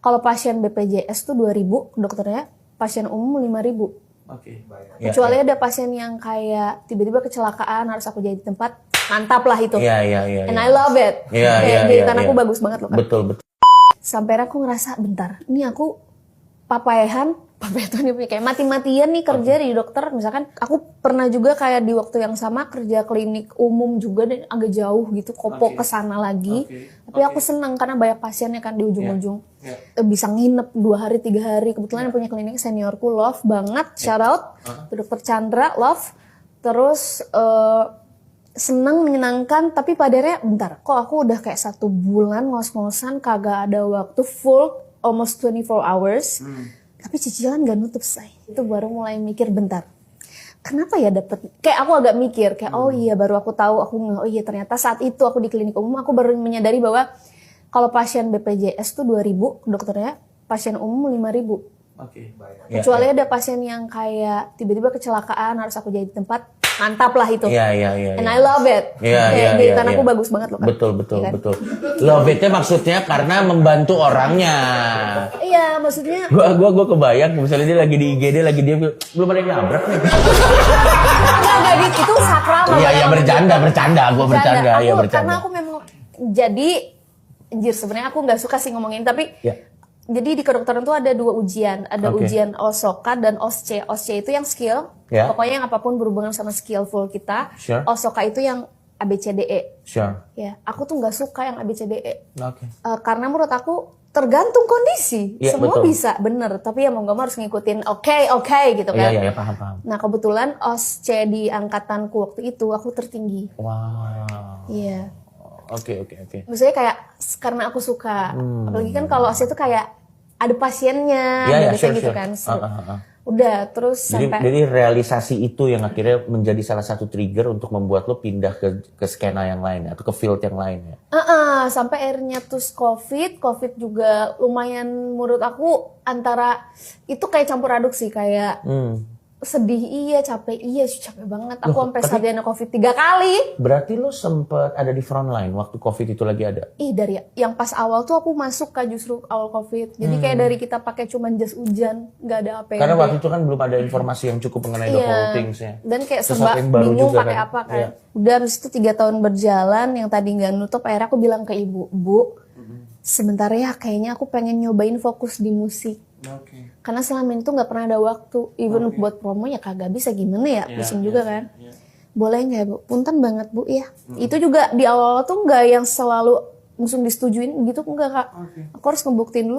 Kalau pasien BPJS tuh 2.000 dokternya, pasien umum 5.000. Oke. Kecuali ada pasien yang kayak tiba-tiba kecelakaan harus aku jadi tempat, mantap lah itu. Iya. And I love it. Jahitan aku bagus banget loh kan. Betul. Sampai aku ngerasa bentar, ini aku papayahan tuh nih kayak mati-matian nih kerja di dokter. Misalkan aku pernah juga kayak di waktu yang sama kerja klinik umum juga dan agak jauh gitu, kopo kesana lagi. Tapi aku senang karena banyak pasiennya kan di ujung-ujung. Bisa nginep 2 hari 3 hari. Kebetulan yang punya klinik seniorku, love banget, shout out Dokter Chandra, love. Terus senang, menyenangkan, tapi pada akhirnya bentar, kok aku udah kayak 1 bulan ngos-ngosan kagak ada waktu full, almost 24 hours. Tapi cicilan gak nutup say. Itu baru mulai mikir bentar. Kenapa ya dapet? Kayak aku agak mikir kayak oh iya baru aku tahu oh iya ternyata saat itu aku di klinik umum aku baru menyadari bahwa kalau pasien BPJS tuh 2.000 dokternya, pasien umum 5.000. Kecuali ada pasien yang kayak tiba-tiba kecelakaan harus aku jadi tempat, mantap lah itu. Iya. And I love it. Jahitan aku bagus banget loh kan. Betul. Love it-nya maksudnya karena membantu orangnya. Iya, maksudnya Gua kebayang misalnya dia lagi di IGD lagi dia belum ada yang nabrak nih. enggak gitu, itu sakral. Iya bercanda. Gua bercanda. Karena aku memang jadi anjir sebenarnya aku nggak suka sih ngomongin tapi jadi di kedokteran tuh ada 2 ujian, ada ujian OSOKA dan OSCE. OSCE itu yang skill, pokoknya yang apapun berhubungan sama skillful kita. OSOKA itu yang ABCDE. Ya, aku tuh nggak suka yang ABCDE. Karena menurut aku tergantung kondisi, semua bisa bener, tapi ya mau nggak mau harus ngikutin oke gitu kan. Iya paham. Nah kebetulan OSCE di angkatanku waktu itu aku tertinggi. Wow. Iya. Oke. Maksudnya kayak karena aku suka, apalagi kan kalau OSCE itu kayak ada pasiennya, gitu kan. Udah terus jadi realisasi itu yang akhirnya menjadi salah satu trigger untuk membuat lo pindah ke skena yang lain atau ke field yang lain ya. Sampai akhirnya terus COVID juga lumayan menurut aku antara itu kayak campur aduk sih kayak sedih iya, capek banget. Aku sampai sarjana COVID 3 kali. Berarti lo sempet ada di front line waktu COVID itu lagi ada? Dari yang pas awal tuh aku masuk justru awal COVID. Jadi kayak dari kita pakai cuman jas hujan, nggak ada APD. Karena waktu itu kan belum ada informasi yang cukup mengenai the whole things ya. Dan kayak serba bingung pakai apa kan. Udah habis itu 3 tahun berjalan, yang tadi nggak nutup, akhirnya aku bilang ke ibu, Bu, sebentar ya kayaknya aku pengen nyobain fokus di musik. Karena selama ini tuh nggak pernah ada waktu, even buat promo ya kagak bisa gimana ya, pusing juga kan. Boleh nggak Bu? Punten banget Bu ya. Itu juga di awal tuh nggak yang selalu langsung disetujuin gitu, enggak Kak. Aku harus ngebuktiin dulu.